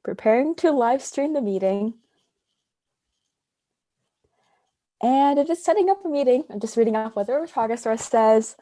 Preparing to live stream the meeting. And it is setting up a meeting. I'm just reading off what the progress bar says.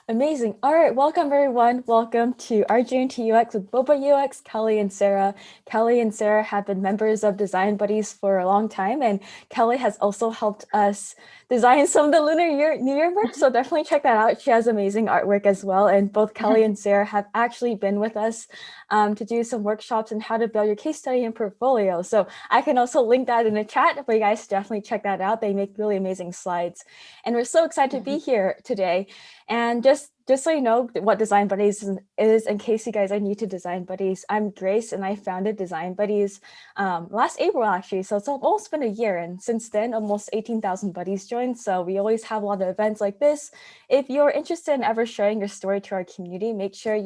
Amazing. All right, welcome everyone. Welcome to our Journey to UX with Boba UX, Kelly and Sarah. Kelly and Sarah have been members of Design Buddies for a long time, and Kelly has also helped us design some of the New Year merch, so definitely check that out. She has amazing artwork as well, and both Kelly and Sarah have actually been with us to do some workshops on how to build your case study and portfolio. So I can also link that in the chat, but you guys definitely check that out. They make really amazing slides, and we're so excited to be here today. And just so you know what Design Buddies is, in case you guys are new to Design Buddies, I'm Grace, and I founded Design Buddies last April, actually. So it's almost been a year, and since then, almost 18,000 buddies joined. So we always have a lot of events like this. If you're interested in ever sharing your story to our community, make sure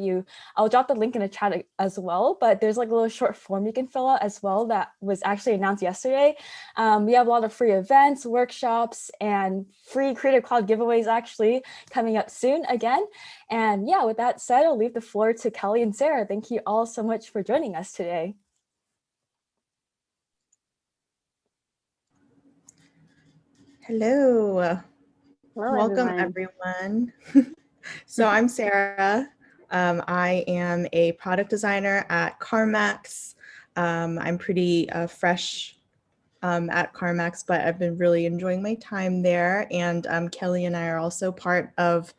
I'll drop the link in the chat as well, but there's like a little short form you can fill out as well that was actually announced yesterday. We have a lot of free events, workshops, and free Creative Cloud giveaways actually coming up soon again. And yeah, with that said, I'll leave the floor to Kelly and Sarah. Thank you all so much for joining us today. Hello. Welcome, everyone. So I'm Sarah. I am a product designer at CarMax. I'm pretty fresh at CarMax, but I've been really enjoying my time there. And Kelly and I are also part of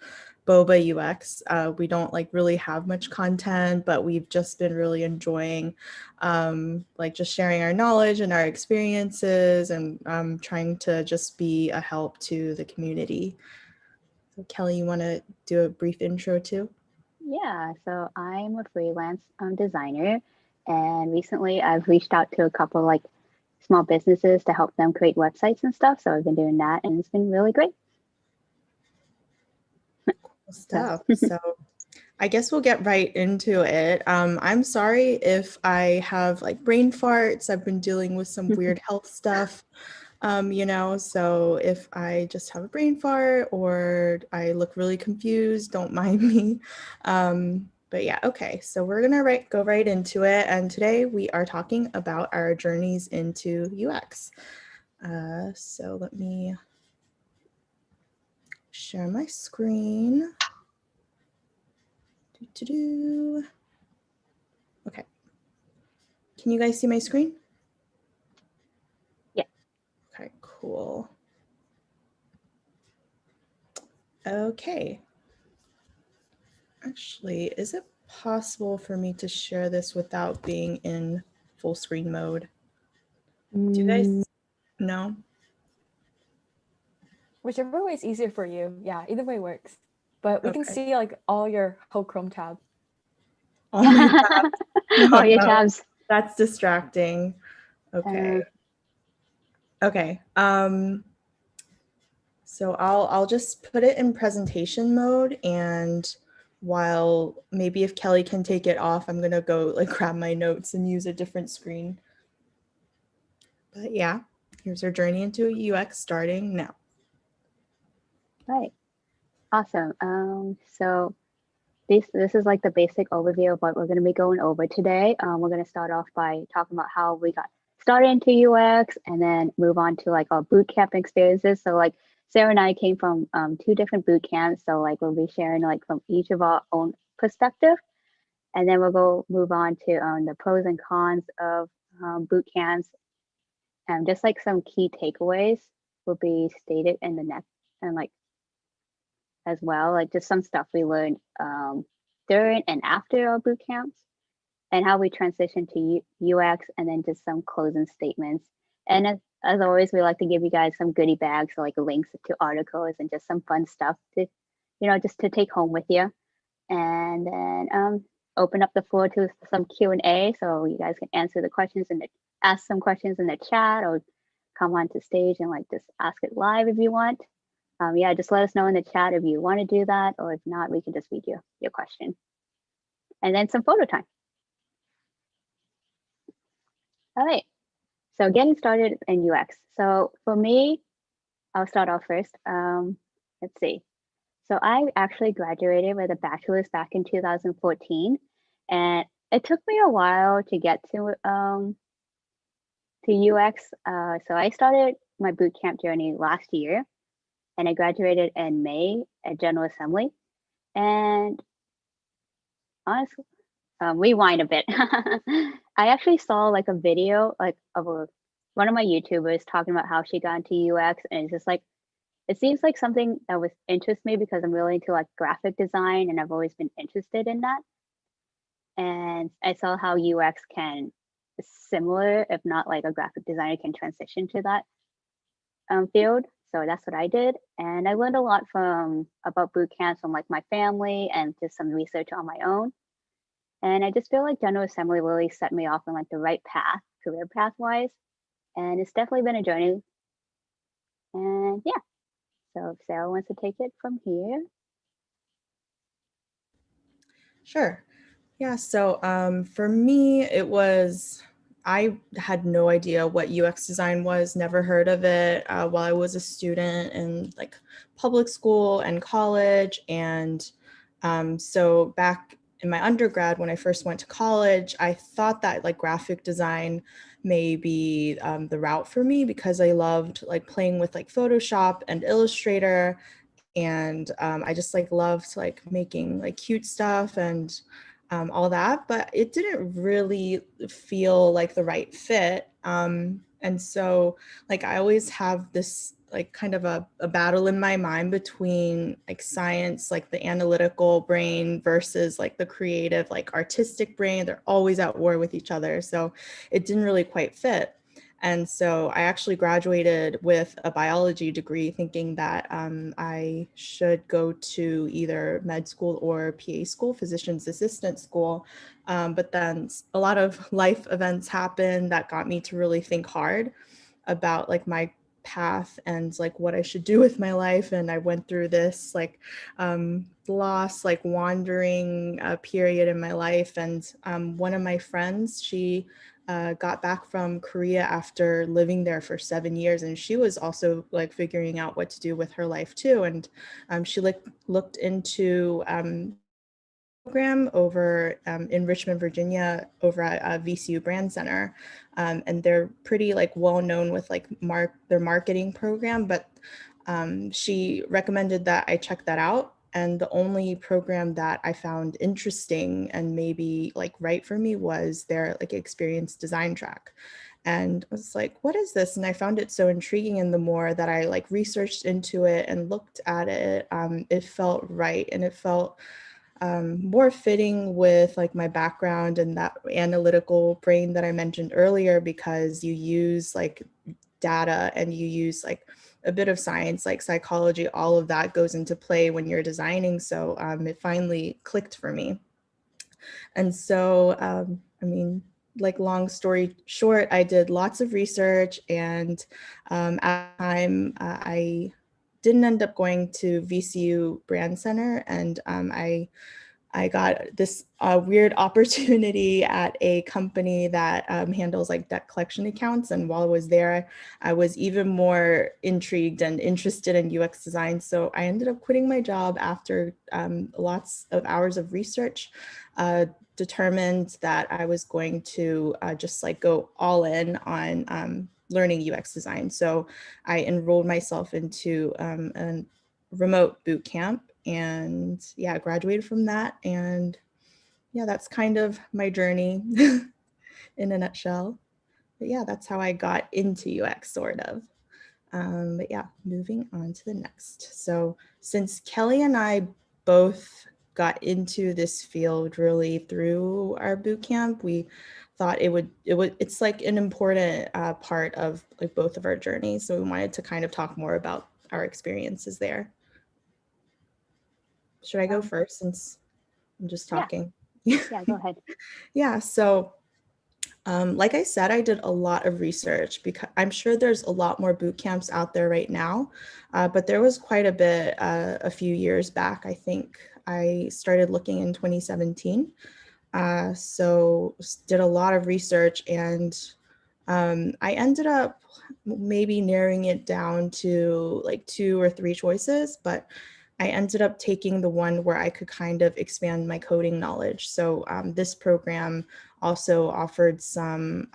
Boba UX. We don't really have much content, but we've just been really enjoying just sharing our knowledge and our experiences and trying to just be a help to the community. So Kelly, you want to do a brief intro too? Yeah, so I'm a freelance designer, and recently I've reached out to a couple small businesses to help them create websites and stuff. So I've been doing that, and it's been really great. Cool stuff. So I guess we'll get right into it. I'm sorry if I have brain farts. I've been dealing with some weird health stuff, so if I just have a brain fart or I look really confused, don't mind me. But yeah, okay, so we're gonna go right into it. And today we are talking about our journeys into UX. So let me share my screen. Okay. Can you guys see my screen? Yeah. Okay, cool. Okay. Actually, is it possible for me to share this without being in full screen mode? Do you guys know? Whichever way is easier for you. Yeah, either way works. But we can see all your whole Chrome tab. All my tabs. All your tabs. That's distracting. Okay. Okay. So I'll just put it in presentation mode, and while maybe if Kelly can take it off, I'm gonna go grab my notes and use a different screen. But yeah, here's our journey into UX starting now. Right. Awesome. So this is the basic overview of what we're going to be going over today. We're going to start off by talking about how we got started into UX, and then move on to our bootcamp experiences. So Sarah and I came from 2 different boot camps, so we'll be sharing from each of our own perspective, and then we'll move on to the pros and cons of boot camps, and just some key takeaways will be stated in the next, and as well, just some stuff we learned during and after our boot camps, and how we transition to UX, and then just some closing statements. And as always, we like to give you guys some goodie bags, so links to articles and just some fun stuff to, just to take home with you. And then open up the floor to some Q&A, so you guys can answer the questions and ask some questions in the chat, or come onto stage and just ask it live if you want. Yeah, just let us know in the chat if you want to do that, or if not, we can just read your question. And then some photo time. All right, so getting started in UX. So for me, I'll start off first. Let's see. So I actually graduated with a bachelor's back in 2014, and it took me a while to get to UX. So I started my bootcamp journey last year, and I graduated in May at General Assembly. And honestly, rewind a bit. I actually saw like a video like of one of my YouTubers talking about how she got into UX, and it's just like it seems like something that would interest me because I'm really into like graphic design, and I've always been interested in that. And I saw how UX can similar, if not like a graphic designer can transition to that field. So that's what I did, and I learned a lot from about boot camps from like my family and just some research on my own. And I just feel like General Assembly really set me off on like the right path, career path wise. And it's definitely been a journey. And yeah, so if Sarah wants to take it from here. Sure. Yeah, so for me, I had no idea what UX design was, never heard of it while I was a student in like public school and college. And so back in my undergrad, when I first went to college, I thought that like graphic design may be the route for me because I loved like playing with like Photoshop and Illustrator, and I just like loved like making like cute stuff and all that, but it didn't really feel like the right fit. And so like I always have this like kind of a battle in my mind between like science, like the analytical brain versus like the creative, like artistic brain. They're always at war with each other. So it didn't really quite fit. And so I actually graduated with a biology degree thinking that I should go to either med school or PA school, physician's assistant school. But then a lot of life events happened that got me to really think hard about like my path and like what I should do with my life. And I went through this like lost, like wandering period in my life. And one of my friends, she got back from Korea after living there for 7 years, and she was also like figuring out what to do with her life too. And she looked into program over in Richmond, Virginia, over at VCU Brand Center, and they're pretty like well known with like their marketing program. But she recommended that I check that out. And the only program that I found interesting and maybe like right for me was their like experience design track. And I was like, what is this? And I found it so intriguing. And the more that I like researched into it and looked at it, it felt right. And it felt more fitting with like my background and that analytical brain that I mentioned earlier, because you use like data and you use like a bit of science, like psychology, all of that goes into play when you're designing. So it finally clicked for me. And so, I mean, like long story short, I did lots of research, and at the time I didn't end up going to VCU Brand Center, and I got this weird opportunity at a company that handles like debt collection accounts. And while I was there, I was even more intrigued and interested in UX design. So I ended up quitting my job after lots of hours of research, determined that I was going to just like go all in on learning UX design. So I enrolled myself into a remote boot camp, and yeah, graduated from that. And yeah, that's kind of my journey in a nutshell. But yeah, that's how I got into UX, sort of. But yeah, moving on to the next. So since Kelly and I both got into this field really through our boot camp, we thought it's like an important part of like both of our journeys. So we wanted to kind of talk more about our experiences there. Should I go first since I'm just talking? Yeah, go ahead. Yeah, so like I said, I did a lot of research because I'm sure there's a lot more boot camps out there right now, but there was quite a bit a few years back. I think I started looking in 2017. So did a lot of research, and I ended up maybe narrowing it down to like 2 or 3 choices, but I ended up taking the one where I could kind of expand my coding knowledge. So this program also offered some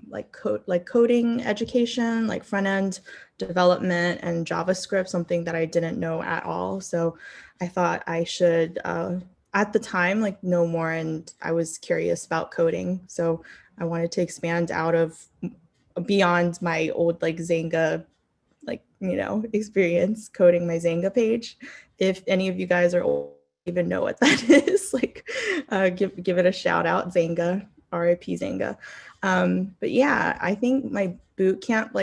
like coding education, like front end development and JavaScript, something that I didn't know at all. So I thought I should at the time like know more, and I was curious about coding. So I wanted to expand out of beyond my old like Zanga experience coding my Zanga page. If any of you guys are old, even know what that is, like give it a shout out, Zanga, RIP Zanga. But yeah, I think my boot camp,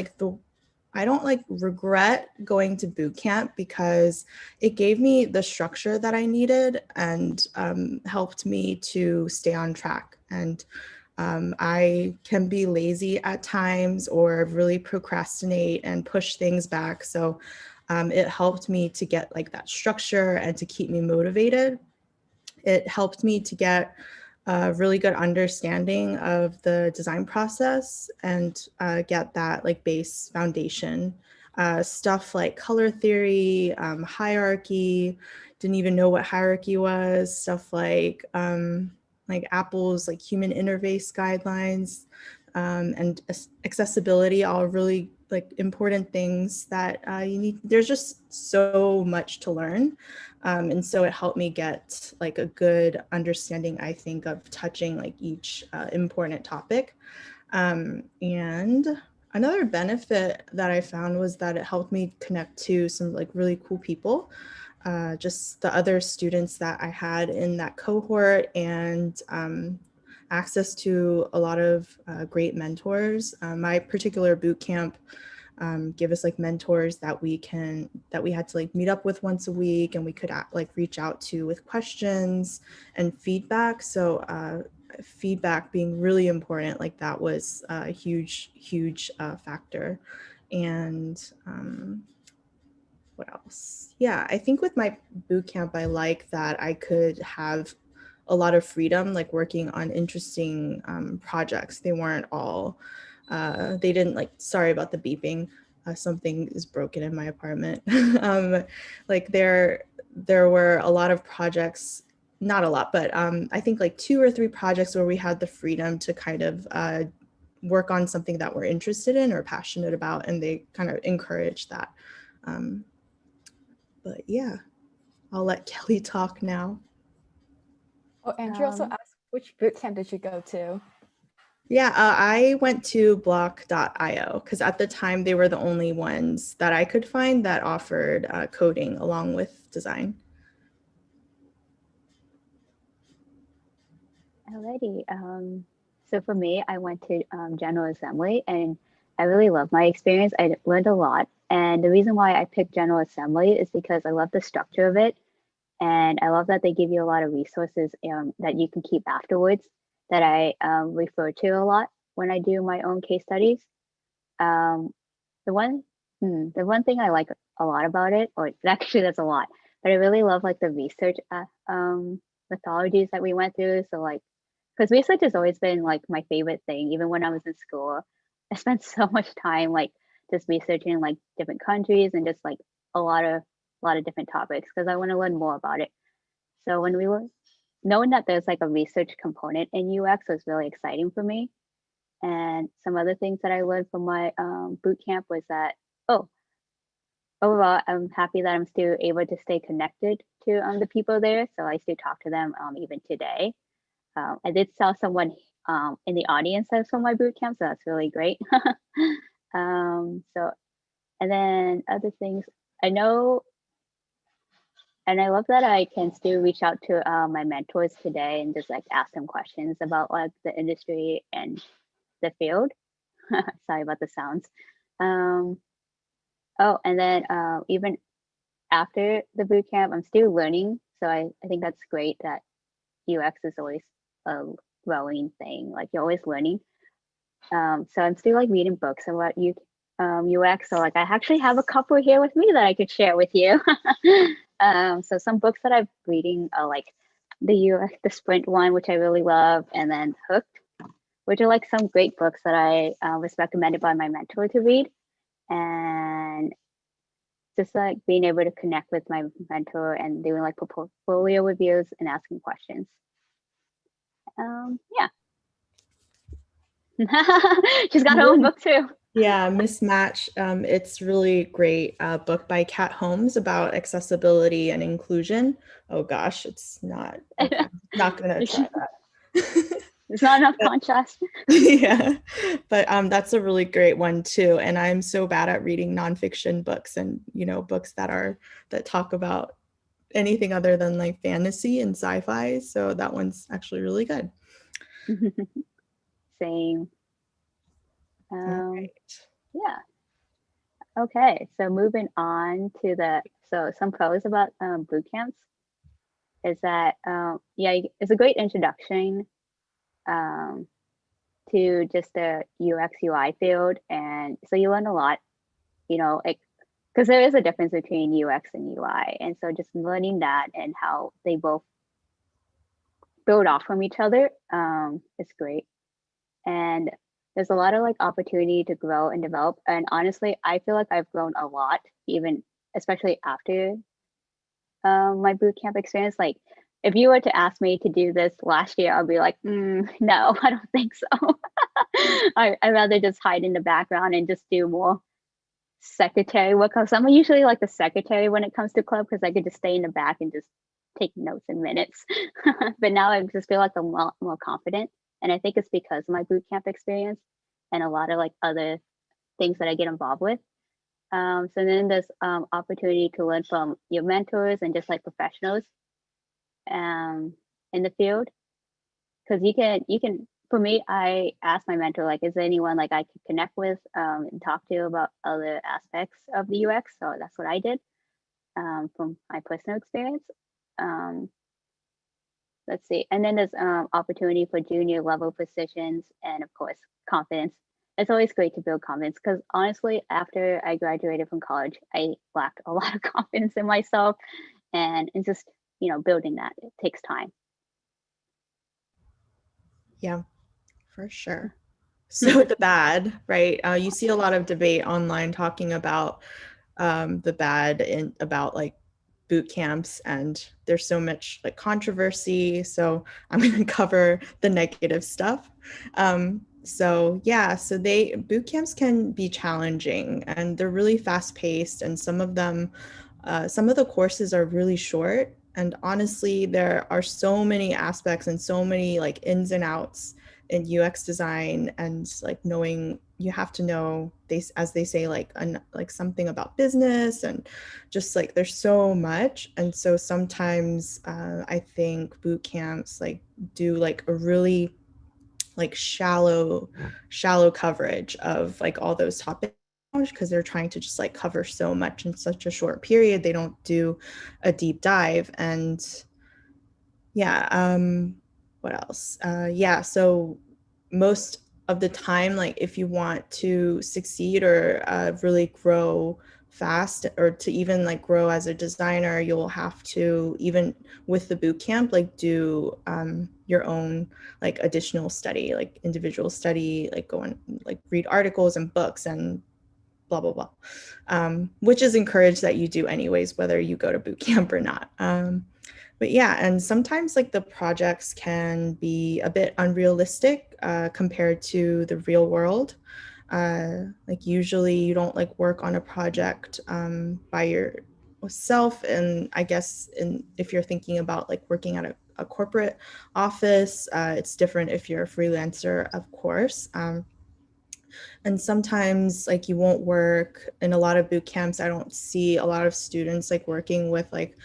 I don't like regret going to boot camp because it gave me the structure that I needed and helped me to stay on track. And I can be lazy at times or really procrastinate and push things back. So it helped me to get like that structure and to keep me motivated. It helped me to get a really good understanding of the design process and get that like base foundation. Stuff like color theory, hierarchy, didn't even know what hierarchy was, stuff like Apple's like human interface guidelines, and accessibility, all really like important things that you need. There's just so much to learn. And so it helped me get like a good understanding, I think, of touching like each important topic. And another benefit that I found was that it helped me connect to some like really cool people. Just the other students that I had in that cohort, and access to a lot of great mentors. My particular boot camp give us like mentors that we had to like meet up with once a week, and we could like reach out to with questions and feedback. So feedback being really important, like that was a huge factor. And what else? Yeah, I think with my boot camp, I like that I could have a lot of freedom, like working on interesting projects. They weren't all, they didn't like, sorry about the beeping. Something is broken in my apartment. Like there were a lot of projects, not a lot, but I think like 2 or 3 projects where we had the freedom to kind of work on something that we're interested in or passionate about, and they kind of encourage that. But yeah, I'll let Kelly talk now. Oh, Andrew also asked, which bootcamp did you go to? Yeah, I went to block.io because at the time they were the only ones that I could find that offered coding along with design. Alrighty. So for me, I went to General Assembly, and I really loved my experience. I learned a lot. And the reason why I picked General Assembly is because I love the structure of it. And I love that they give you a lot of resources that you can keep afterwards that I refer to a lot when I do my own case studies. Um, the one thing I like a lot about it, or actually that's a lot, but I really love like the research methodologies that we went through. So like, because research has always been like my favorite thing, even when I was in school. I spent so much time like just researching like different countries and just like a lot of different topics because I want to learn more about it. So when we were knowing that there's like a research component in UX was really exciting for me. And some other things that I learned from my boot camp was that, oh, overall, I'm happy that I'm still able to stay connected to the people there. So I still talk to them even today. I did saw someone in the audience that's from my boot camp, so that's really great. So, and then other things, I know, and I love that I can still reach out to my mentors today and just like ask them questions about like the industry and the field. Sorry about the sounds. Oh, and then even after the boot camp, I'm still learning. So I think that's great that UX is always a growing thing. Like you're always learning. So I'm still like reading books about UX. So like I actually have a couple here with me that I could share with you. So some books that I'm reading are like the UX, the Sprint one, which I really love, and then Hooked, which are like some great books that I was recommended by my mentor to read. And just like being able to connect with my mentor and doing like portfolio reviews and asking questions. Yeah. She's got her own book too. Yeah, Mismatch. It's really great book by Kat Holmes about accessibility and inclusion. Oh gosh, it's not okay. Not gonna try that. There's not enough contrast. Yeah, but that's a really great one too. And I'm so bad at reading nonfiction books and books that talk about anything other than like fantasy and sci-fi. So that one's actually really good. Same. Right. Yeah. Okay, so moving on to some pros about boot camps is that yeah, it's a great introduction to just the UX UI field, and so you learn a lot, because there is a difference between UX and UI, and so just learning that and how they both build off from each other is great. And there's a lot of like opportunity to grow and develop. And honestly, I feel like I've grown a lot, even especially after my bootcamp experience. Like, if you were to ask me to do this last year, I'll be like, no, I don't think so. I'd rather just hide in the background and just do more secretary work. Because I'm usually like the secretary when it comes to club, because I could just stay in the back and just take notes in minutes. But now I just feel like I'm more confident. And I think it's because of my bootcamp experience and a lot of like other things that I get involved with. So then there's opportunity to learn from your mentors and just like professionals in the field. Because you can, for me, I asked my mentor, like, is there anyone like I could connect with and talk to about other aspects of the UX? So that's what I did from my personal experience. Let's see. And then there's opportunity for junior level positions and of course, confidence. It's always great to build confidence because honestly, after I graduated from college, I lacked a lot of confidence in myself, and it's just, building that, it takes time. Yeah, for sure. So the bad, right? You see a lot of debate online talking about the bad and about like boot camps, and there's so much like controversy. So I'm going to cover the negative stuff. So boot camps can be challenging and they're really fast paced, and some of the courses are really short. And honestly, there are so many aspects and so many like ins and outs in UX design, and like you have to know as they say, like something about business, and just like there's so much. And so sometimes I think boot camps like do like a really like shallow coverage of like all those topics because they're trying to just like cover so much in such a short period. They don't do a deep dive. And what else? So most of the time, like if you want to succeed or really grow fast, or to even like grow as a designer, you'll have to, even with the boot camp, like do your own like additional study, like individual study, like go and like read articles and books and blah blah blah, which is encouraged that you do anyways, whether you go to boot camp or not. But yeah, and sometimes like the projects can be a bit unrealistic compared to the real world. Like usually you don't like work on a project by yourself. And I guess if you're thinking about like working at a corporate office, it's different if you're a freelancer, of course. And sometimes like you won't work in a lot of boot camps. I don't see a lot of students like working with like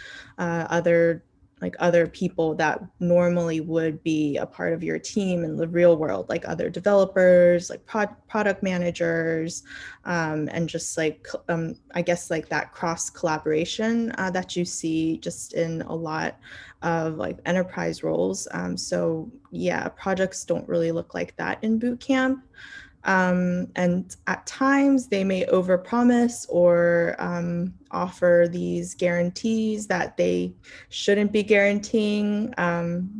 other people that normally would be a part of your team in the real world, like other developers, like product managers, and just like I guess like that cross collaboration that you see just in a lot of like enterprise roles. So yeah, projects don't really look like that in boot camp. And at times they may overpromise or offer these guarantees that they shouldn't be guaranteeing.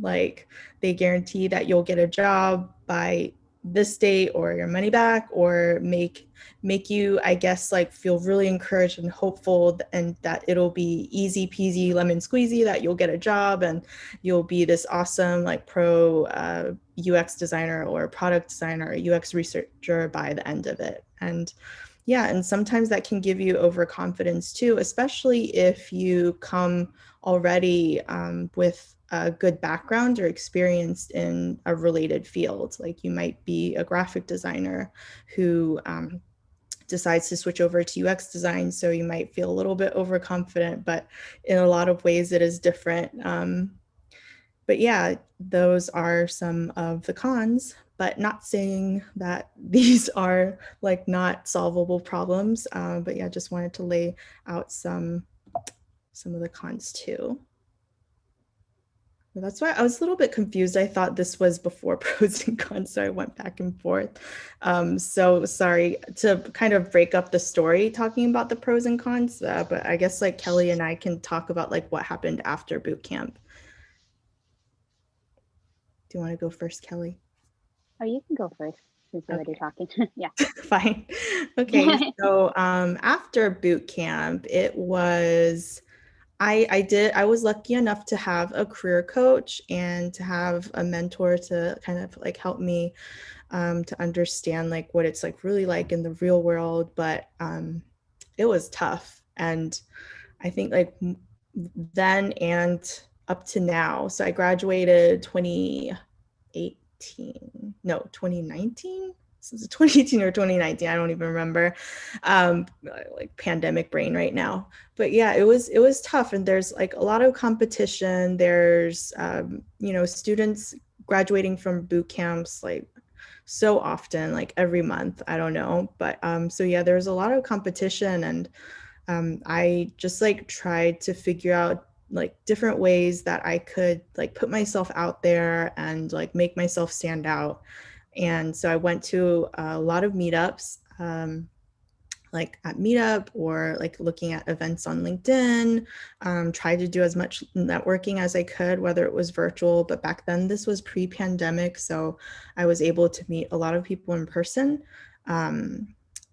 Like they guarantee that you'll get a job by this date or your money back, or make you, I guess, like feel really encouraged and hopeful, and that it'll be easy peasy lemon squeezy, that you'll get a job and you'll be this awesome like pro UX designer or product designer or UX researcher by the end of it. And yeah, and sometimes that can give you overconfidence too, especially if you come already with a good background or experience in a related field. Like you might be a graphic designer who decides to switch over to UX design, so you might feel a little bit overconfident, but in a lot of ways it is different. But yeah, those are some of the cons, but not saying that these are like not solvable problems. But yeah, just wanted to lay out some of the cons too. That's why I was a little bit confused. I thought this was before pros and cons, so I went back and forth. So sorry to kind of break up the story talking about the pros and cons, but I guess like Kelly and I can talk about like what happened after boot camp. Do you want to go first, Kelly? Oh, you can go first since you're already talking. Yeah. Fine. Okay. So after boot camp, it was, I was lucky enough to have a career coach and to have a mentor to kind of like help me to understand like what it's like really like in the real world. But it was tough. And I think like then and up to now, so I graduated 2019. This is 2018 or 2019. I don't even remember. Like pandemic brain right now. But yeah, it was tough. And there's like a lot of competition. There's students graduating from boot camps like so often, like every month. I don't know. But so yeah, there's a lot of competition, and I just like tried to figure out like different ways that I could like put myself out there and like make myself stand out. And so I went to a lot of meetups, like at Meetup, or like looking at events on LinkedIn, tried to do as much networking as I could, whether it was virtual. But back then this was pre-pandemic, so I was able to meet a lot of people in person. And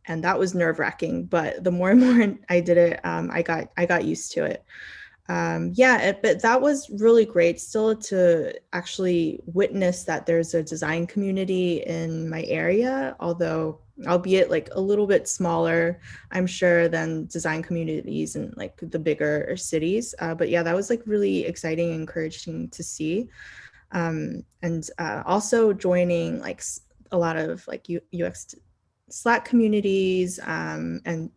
that was nerve-wracking, but the more and more I did it, I got used to it. But that was really great still to actually witness that there's a design community in my area, although albeit like a little bit smaller, I'm sure, than design communities in like the bigger cities. But yeah, that was like really exciting and encouraging to see. And also joining like a lot of like UX Slack communities and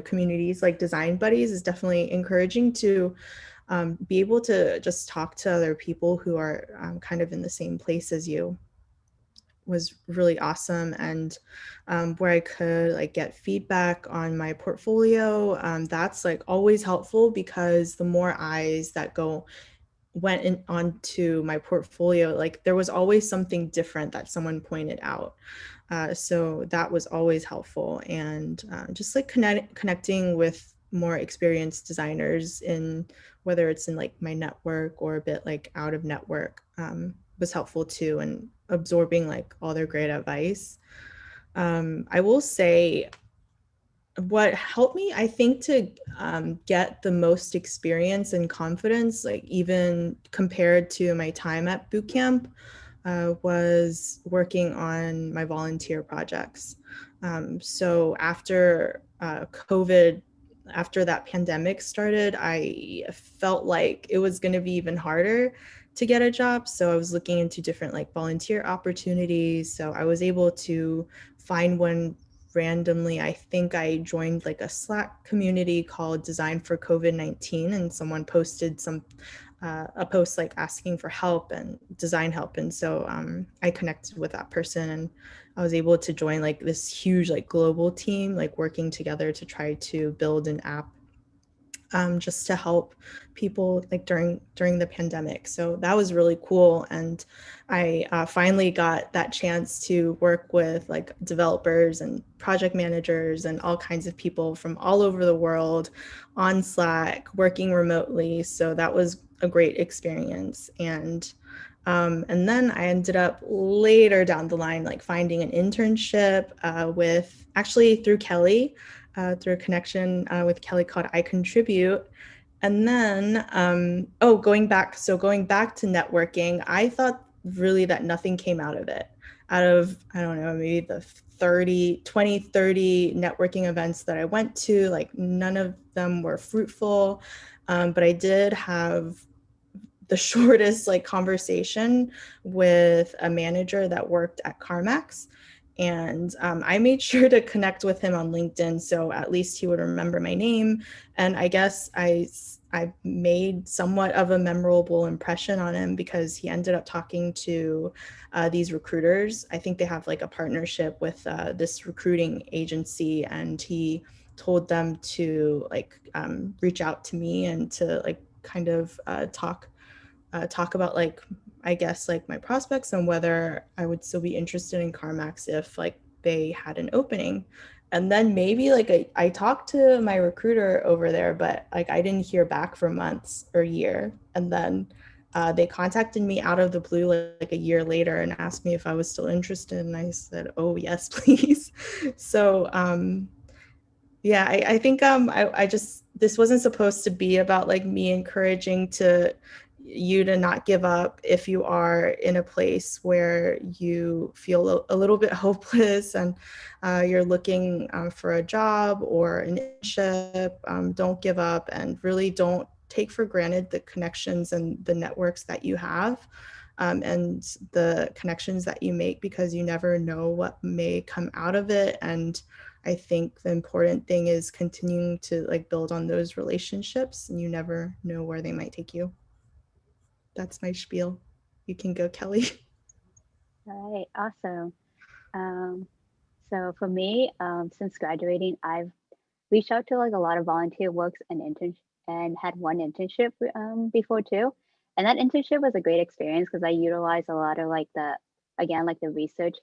communities like Design Buddies is definitely encouraging to be able to just talk to other people who are kind of in the same place as you. Was really awesome. And where I could like get feedback on my portfolio, that's like always helpful, because the more eyes that went in onto my portfolio, like there was always something different that someone pointed out. So that was always helpful. And just like connecting with more experienced designers, in whether it's in like my network or a bit like out of network, was helpful too, and absorbing like all their great advice. I will say what helped me, I think, to get the most experience and confidence, like even compared to my time at bootcamp, was working on my volunteer projects. So after COVID, after that pandemic started, I felt like it was going to be even harder to get a job. So I was looking into different like volunteer opportunities. So I was able to find one randomly. I think I joined like a Slack community called Design for COVID-19, and someone posted a post like asking for help and design help. And so I connected with that person, and I was able to join like this huge like global team, like working together to try to build an app just to help people like during the pandemic. So that was really cool. And I finally got that chance to work with like developers and project managers and all kinds of people from all over the world on Slack, working remotely. So that was a great experience. And And then I ended up later down the line, like finding an internship with actually through Kelly, through a connection with Kelly called I Contribute. And then, going back to networking, I thought really that nothing came out of it. Out of, I don't know, maybe the 30 networking events that I went to, like none of them were fruitful. But I did have the shortest like conversation with a manager that worked at CarMax. And I made sure to connect with him on LinkedIn, so at least he would remember my name. And I guess I made somewhat of a memorable impression on him because he ended up talking to these recruiters. I think they have like a partnership with this recruiting agency, and he told them to like reach out to me and to like kind of talk about like, I guess like my prospects and whether I would still be interested in CarMax if like they had an opening. And then maybe like I talked to my recruiter over there, but like I didn't hear back for months or a year. And then they contacted me out of the blue like a year later and asked me if I was still interested. And I said, oh yes, please. So yeah, I think I just, this wasn't supposed to be about like me encouraging you to not give up if you are in a place where you feel a little bit hopeless and you're looking for a job or an internship. Don't give up, and really don't take for granted the connections and the networks that you have. And the connections that you make, because you never know what may come out of it. And I think the important thing is continuing to like build on those relationships, and you never know where they might take you. That's my spiel. You can go, Kelly. All right, awesome. So for me, since graduating, I've reached out to like a lot of volunteer works and and had one internship before too. And that internship was a great experience because I utilized a lot of like the research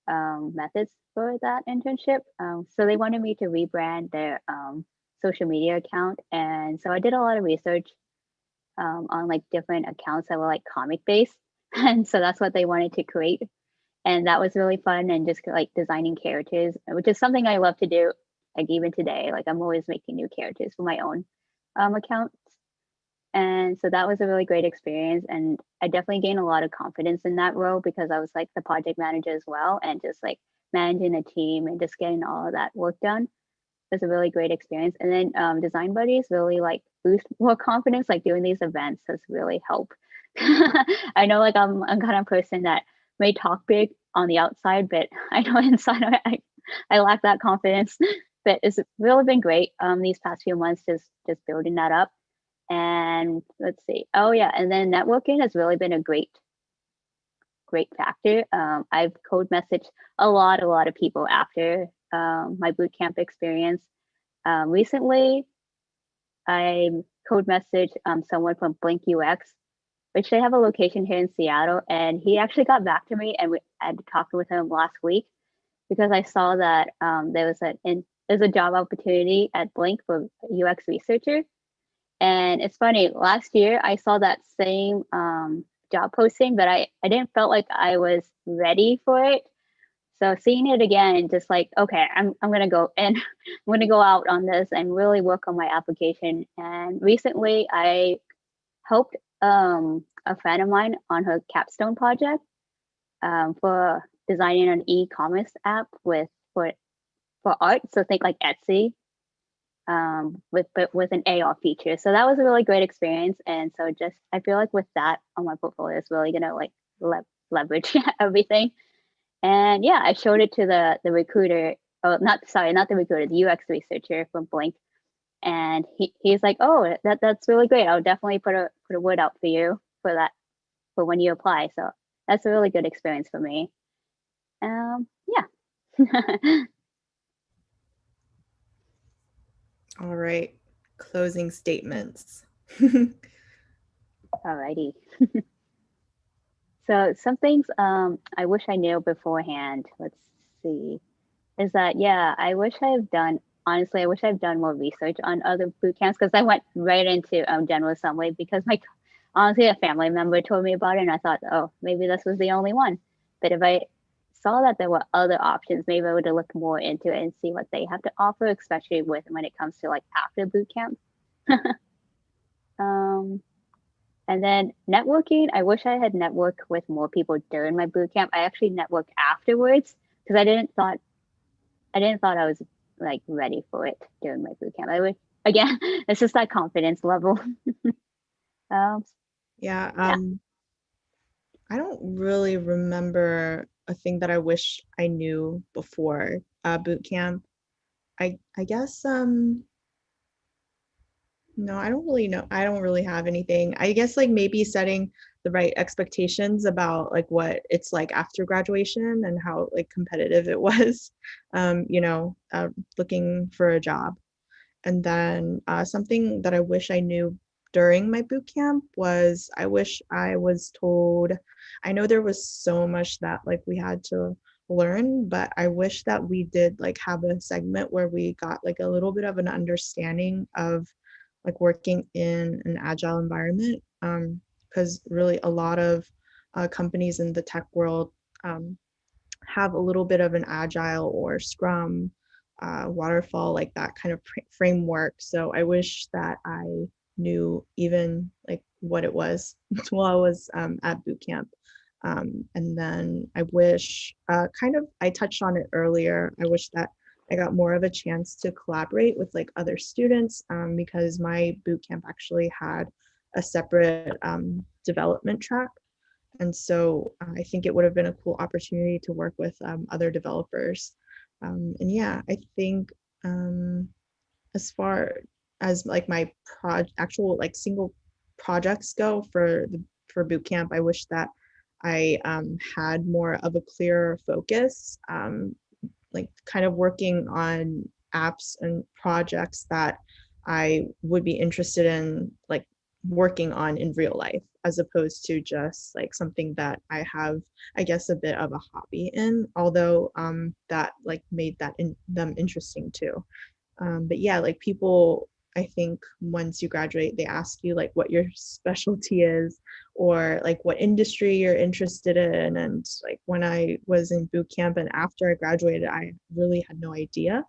methods for that internship. So they wanted me to rebrand their social media account. And so I did a lot of research on like different accounts that were like comic based. And so that's what they wanted to create. And that was really fun, and just like designing characters, which is something I love to do. Like even today, like I'm always making new characters for my own accounts. And so that was a really great experience. And I definitely gained a lot of confidence in that role because I was like the project manager as well. And just like managing a team and just getting all of that work done was a really great experience. And then design buddies really like boost more confidence. Like doing these events has really helped. I know like I'm kind of person that may talk big on the outside, but I know inside I lack that confidence. But it's really been great these past few months, just building that up. And let's see. Oh yeah, and then networking has really been a great factor. I've code messaged a lot of people after my bootcamp experience. Recently, I code messaged someone from Blink UX, which they have a location here in Seattle, and he actually got back to me, and I had talked with him last week because I saw that there's a job opportunity at Blink for UX researcher. And it's funny, last year I saw that same job posting, but I didn't felt like I was ready for it. So seeing it again, just like, okay, I'm gonna go and I'm gonna go out on this and really work on my application. And recently I helped a friend of mine on her capstone project for designing an e-commerce app for art. So think like Etsy, with an AR feature. So that was a really great experience. And so just I feel like with that on my portfolio is really gonna like leverage everything. And yeah, I showed it to the recruiter. Oh, not the recruiter, the UX researcher from Blink. And he's like, oh, that's really great. I'll definitely put a word out for you for that for when you apply. So that's a really good experience for me. Yeah. All right, closing statements. Alrighty. So some things I wish I knew beforehand. Let's see. Is that yeah, I wish I've done more research on other boot camps because I went right into General Assembly because honestly, a family member told me about it, and I thought, oh, maybe this was the only one. But if I saw that there were other options, maybe I would have looked more into it and see what they have to offer, especially with when it comes to like after boot camp. um, and then networking, I wish I had networked with more people during my boot camp. I actually networked afterwards because I didn't thought I was like ready for it during my boot camp. I would again, it's just that confidence level. um, Yeah, yeah. I don't really remember a thing that I wish I knew before boot camp. I guess no, I don't really know. I don't really have anything. I guess like maybe setting the right expectations about like what it's like after graduation and how like competitive it was, looking for a job. And then something that I wish I knew during my boot camp was I wish I was told, I know there was so much that like we had to learn, but I wish that we did like have a segment where we got like a little bit of an understanding of like working in an agile environment. Because really a lot of companies in the tech world um, have a little bit of an agile or scrum waterfall, like that kind of framework. So I wish that I knew even like what it was while I was at boot camp. And then I wish I touched on it earlier. I wish that I got more of a chance to collaborate with like other students because my boot camp actually had a separate development track. And so I think it would have been a cool opportunity to work with other developers. And yeah, I think as far as like my actual like single projects go for boot camp, I wish that I had more of a clearer focus, like kind of working on apps and projects that I would be interested in like working on in real life as opposed to just like something that I have, I guess, a bit of a hobby in, although that like made them interesting too. But yeah, like people, I think once you graduate, they ask you like what your specialty is or like what industry you're interested in. And like when I was in boot camp and after I graduated, I really had no idea.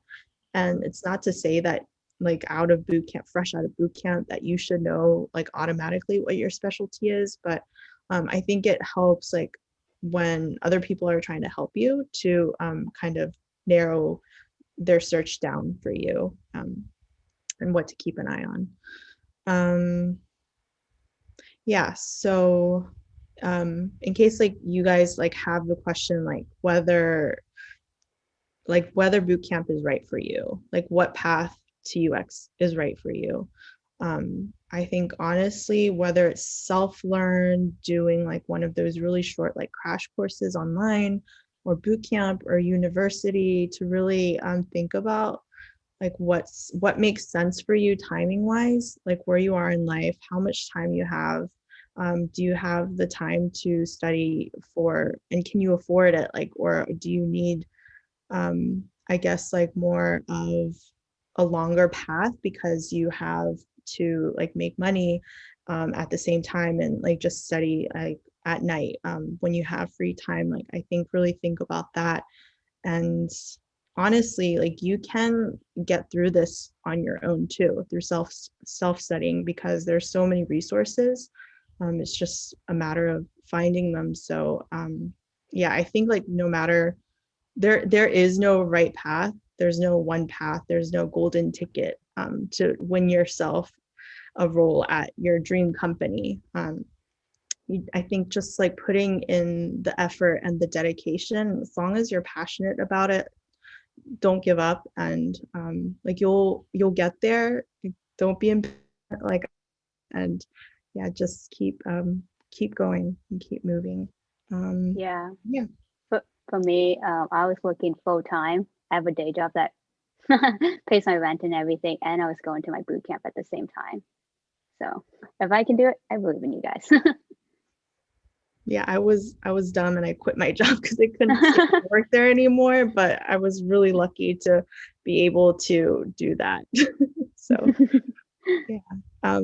And it's not to say that like out of boot camp, fresh out of boot camp, that you should know like automatically what your specialty is. But I think it helps like when other people are trying to help you to kind of narrow their search down for you and what to keep an eye on. Yeah, so in case like you guys like have the question like whether boot camp is right for you, like what path to UX is right for you. I think honestly, whether it's self-learn, doing like one of those really short like crash courses online or boot camp or university to really think about like what makes sense for you timing wise, like where you are in life, how much time you have. Do you have the time to study for and can you afford it, like, or do you need I guess like more of a longer path because you have to like make money at the same time and like just study like at night when you have free time. Like I think really think about that. And honestly, like you can get through this on your own too through self studying because there's so many resources. It's just a matter of finding them. So yeah, I think like no matter there is no right path. There's no one path. There's no golden ticket to win yourself a role at your dream company. I think just like putting in the effort and the dedication, as long as you're passionate about it, don't give up, and like you'll get there. Don't be like, and yeah, just keep going and keep moving. Yeah. Yeah. For me, I was working full time. I have a day job that pays my rent and everything, and I was going to my boot camp at the same time. So if I can do it, I believe in you guys. Yeah, I was dumb and I quit my job because I couldn't stand to work there anymore, but I was really lucky to be able to do that. So yeah. All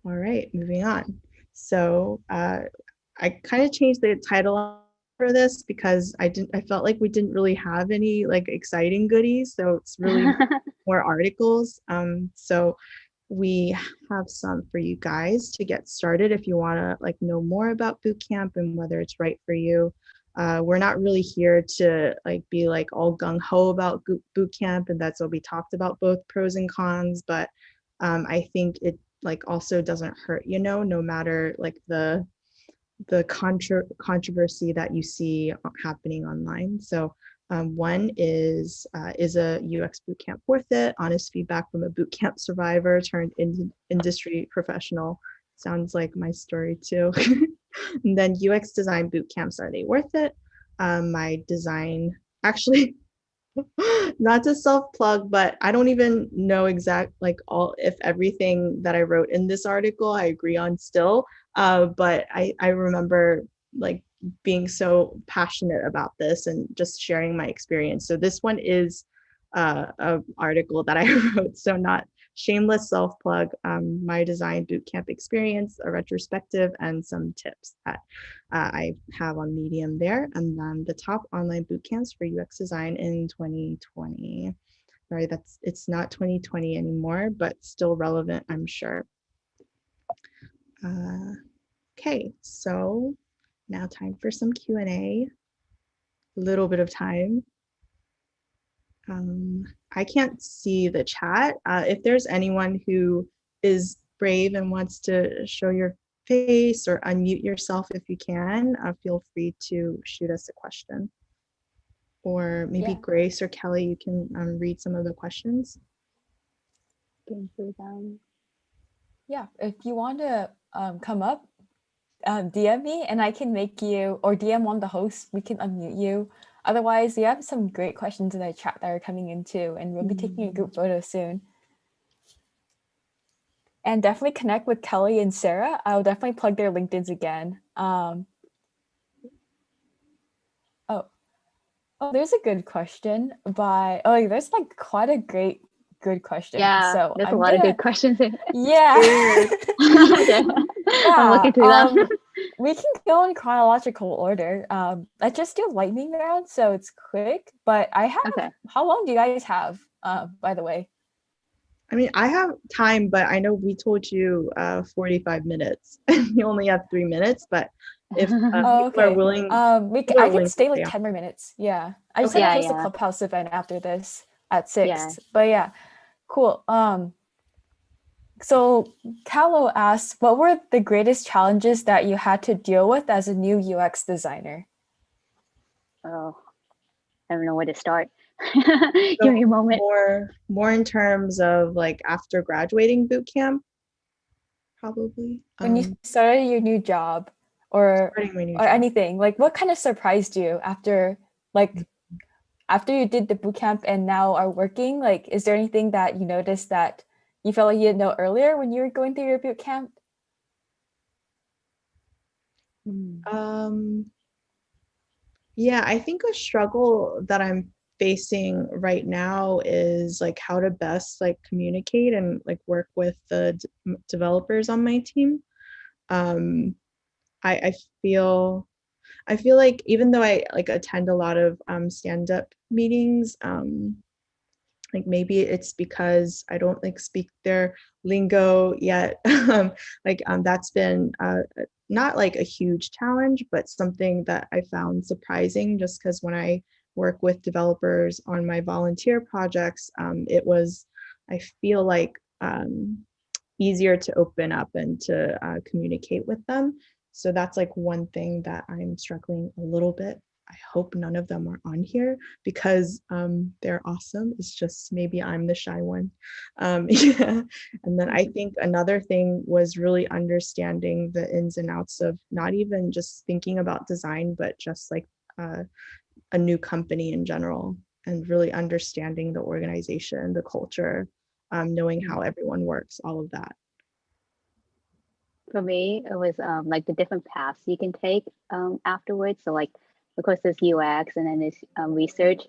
right, moving on. So I kind of changed the title for this because I felt like we didn't really have any like exciting goodies. So it's really more articles. So we have some for you guys to get started if you want to like know more about Bootcamp and whether it's right for you. We're not really here to like be like all gung-ho about Bootcamp, and that's what we talked about, both pros and cons, but I think it like also doesn't hurt, no matter like the controversy that you see happening online. So one is a UX bootcamp worth it? Honest feedback from a bootcamp survivor turned industry professional. Sounds like my story too. And then UX design bootcamps, are they worth it? My design, actually, not to self plug, but I don't even know like all if everything that I wrote in this article I agree on still. But I remember like being so passionate about this and just sharing my experience. So this one is an article that I wrote, so not shameless self plug. My design bootcamp experience, a retrospective, and some tips that I have on Medium there, and then the top online bootcamps for UX design in 2020. Sorry, it's not 2020 anymore, but still relevant, I'm sure. Okay, so now time for some Q&A. A little bit of time. I can't see the chat. If there's anyone who is brave and wants to show your face or unmute yourself if you can, feel free to shoot us a question. Or maybe Grace or Kelly, you can read some of the questions. Yeah, if you want to come up, DM me and I can make you, or DM one of the hosts, we can unmute you. Otherwise, we have some great questions in the chat that are coming in too, and we'll be taking a group photo soon. And definitely connect with Kelly and Sarah. I'll definitely plug their LinkedIns again. Oh, there's a good question by, there's like quite a good question. Yeah, so there's a lot of good questions. Yeah. Okay. I'm looking through them. We can go in chronological order. I just do lightning round, so it's quick, but I have, how long do you guys have, by the way? I mean, I have time, but I know we told you 45 minutes. You only have 3 minutes, but if people are willing, I can stay like 10 more minutes. Yeah, I just have to host a Clubhouse event after this at 6. But yeah, cool. So Callo asks, what were the greatest challenges that you had to deal with as a new UX designer? Oh, I don't know where to start. Give me a moment. More in terms of like after graduating boot camp, probably. When you started your new job or anything, like what kind of surprised you after you did the boot camp and now are working? Like, is there anything that you noticed that you felt like you didn't know earlier when you were going through your boot camp? Yeah, I think a struggle that I'm facing right now is like how to best like communicate and like work with the developers on my team. I feel like even though I like attend a lot of stand-up meetings, like maybe it's because I don't like speak their lingo yet. That's been not like a huge challenge, but something that I found surprising, just because when I work with developers on my volunteer projects, it was, I feel like, easier to open up and to communicate with them. So that's like one thing that I'm struggling a little bit. I hope none of them are on here because they're awesome. It's just maybe I'm the shy one. Yeah. And then I think another thing was really understanding the ins and outs of not even just thinking about design, but just like a new company in general, and really understanding the organization, the culture, knowing how everyone works, all of that. For me, it was like the different paths you can take afterwards. So like, of course, there's UX and then there's research.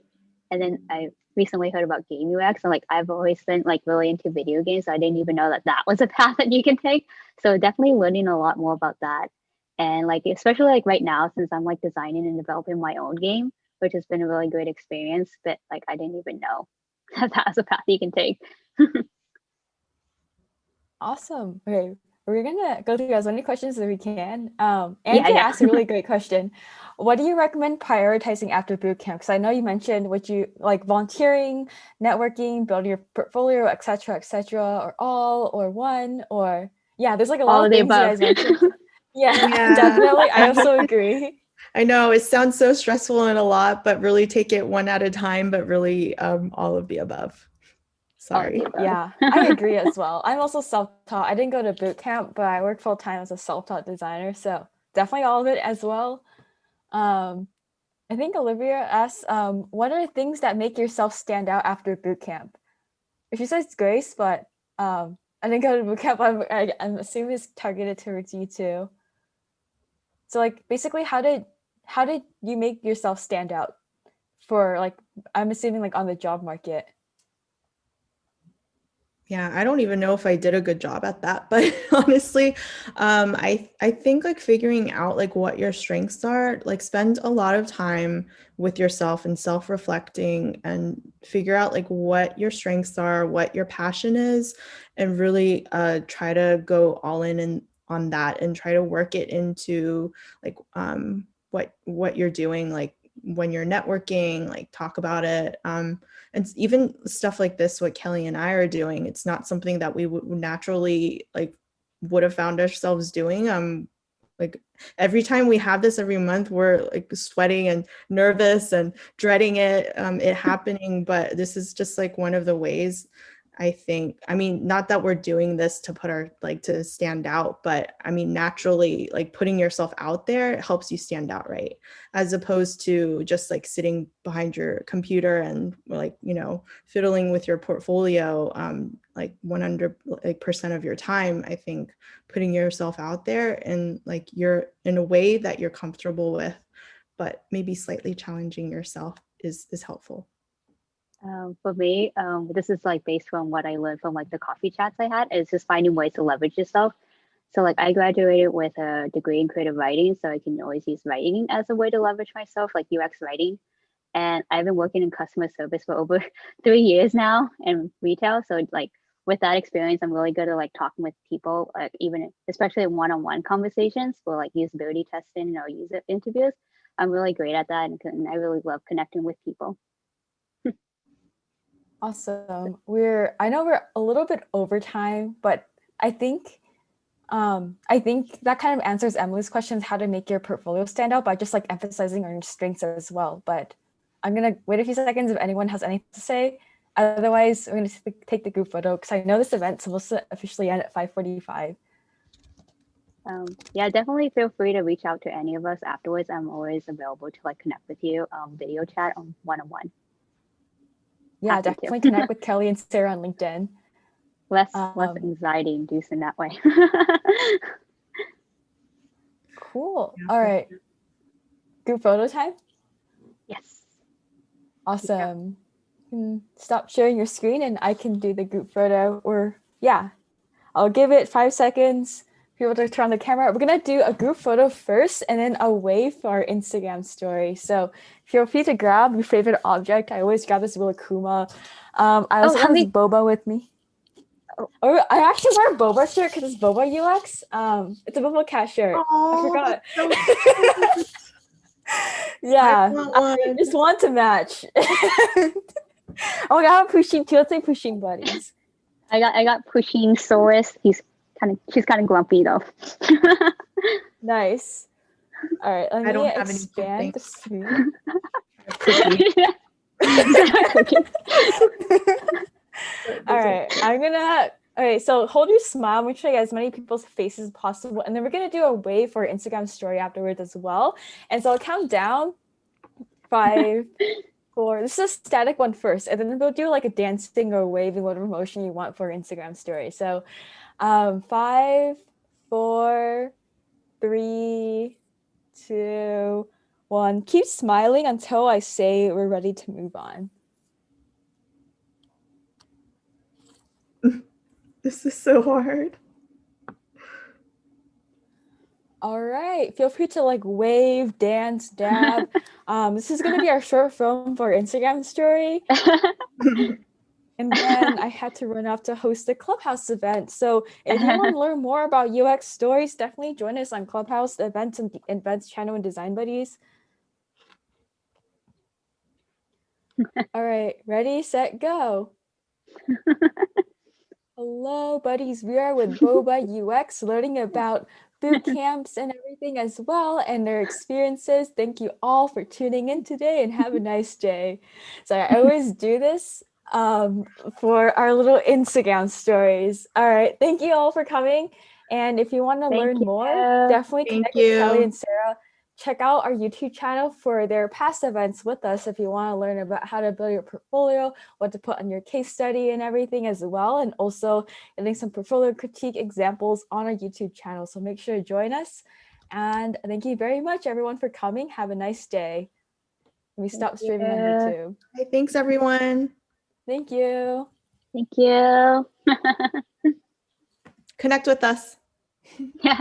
And then I recently heard about game UX, and like I've always been like really into video games, so I didn't even know that that was a path that you can take. So definitely learning a lot more about that. And like especially like right now, since I'm like designing and developing my own game, which has been a really great experience, but like I didn't even know that that's a path you can take. Awesome. Okay, we're gonna go through as many questions as we can. Yeah, Andrea yeah. asked a really great question. What do you recommend prioritizing after bootcamp? Because I know you mentioned what you like volunteering, networking, building your portfolio, etc., or all, or one, or yeah, there's like a lot All of of the things you above. guys mentioned. Yeah, Yeah. definitely. I also agree. I know it sounds so stressful and a lot, but really take it one at a time, but really all of the above. All of Sorry. the above. Yeah, I agree as well. I'm also self-taught. I didn't go to boot camp, but I work full-time as a self-taught designer. So definitely all of it as well. Um, I think Olivia asks, what are things that make yourself stand out after boot camp? She says grace, but I didn't go to boot camp. I'm assuming it's targeted towards you too. So like basically how did you make yourself stand out for like I'm assuming like on the job market? Yeah, I don't even know if I did a good job at that, but honestly, I think like figuring out like what your strengths are, like spend a lot of time with yourself and self-reflecting and figure out like what your strengths are, what your passion is, and really try to go all in and on that and try to work it into like what you're doing, like when you're networking, like talk about it. And even stuff like this, what Kelly and I are doing, it's not something that we would naturally like would have found ourselves doing. Like every time we have this every month, we're like sweating and nervous and dreading it happening. But this is just like one of the ways I think, I mean, not that we're doing this to put our like to stand out, but I mean, naturally, like putting yourself out there helps you stand out, right? As opposed to just like sitting behind your computer and like, fiddling with your portfolio, like 100% of your time. I think putting yourself out there and like you're in a way that you're comfortable with, but maybe slightly challenging yourself is helpful. For me, this is like based on what I learned from like the coffee chats I had, is just finding ways to leverage yourself. So like I graduated with a degree in creative writing, so I can always use writing as a way to leverage myself, like UX writing. And I've been working in customer service for over 3 years now in retail. So like with that experience, I'm really good at like talking with people, like even especially in one-on-one conversations for like usability testing or user interviews. I'm really great at that, and I really love connecting with people. Awesome. I know we're a little bit over time, but I think that kind of answers Emily's questions, how to make your portfolio stand out by just like emphasizing on your strengths as well. But I'm gonna wait a few seconds if anyone has anything to say. Otherwise, we're gonna take the group photo because I know this event's supposed to officially end at 5:45. Yeah, definitely feel free to reach out to any of us afterwards. I'm always available to like connect with you, video chat on one-on-one. Yeah, Happy definitely to. connect with Kelly and Sarah on LinkedIn. less anxiety inducing that way. Cool. Yeah, All for right. sure. Group photo time. Yes. Awesome. Stop sharing your screen and I can do the group photo. Or yeah, I'll give it 5 seconds for people to turn on the camera. We're gonna do a group photo first and then a wave for our Instagram story. So feel free to grab your favorite object. I always grab this Willakuma. I also got this boba with me. Oh, I actually wear a boba shirt because it's boba UX. It's a boba cat shirt. I forgot. So cute. Yeah, I I just want to match. Oh, I got Pushing too. Let's say Pushing buddies. I got pushing Saurus. She's kind of grumpy though. Nice. All right, let I me don't have any expand the complaints. screen. Cookie. All right, okay, so hold your smile. Make sure you get as many people's faces as possible. And then we're going to do a wave for Instagram story afterwards as well. And so I'll count down 5, 4. This is a static one first. And then we'll do like a dancing or waving, whatever motion you want for Instagram story. So 5, 4, 3, 2, 1. Keep smiling until I say we're ready to move on. This is so hard. All right, feel free to like wave, dance, dab. This is gonna be our short film for our Instagram story. And then I had to run off to host a Clubhouse event. So if you want to learn more about UX stories, definitely join us on Clubhouse events and events channel and Design Buddies. All right, ready, set, go. Hello, buddies. We are with Boba UX, learning about boot camps and everything as well, and their experiences. Thank you all for tuning in today, and have a nice day. So I always do this for our little Instagram stories. All right, thank you all for coming. And if you want to learn more, definitely connect with Kelly and Sarah. Check out our YouTube channel for their past events with us if you want to learn about how to build your portfolio, what to put on your case study and everything as well. And also getting some portfolio critique examples on our YouTube channel. So make sure to join us. And thank you very much, everyone, for coming. Have a nice day. Let me stop streaming on YouTube. Hey, thanks, everyone. Thank you. Thank you. Connect with us. Yeah.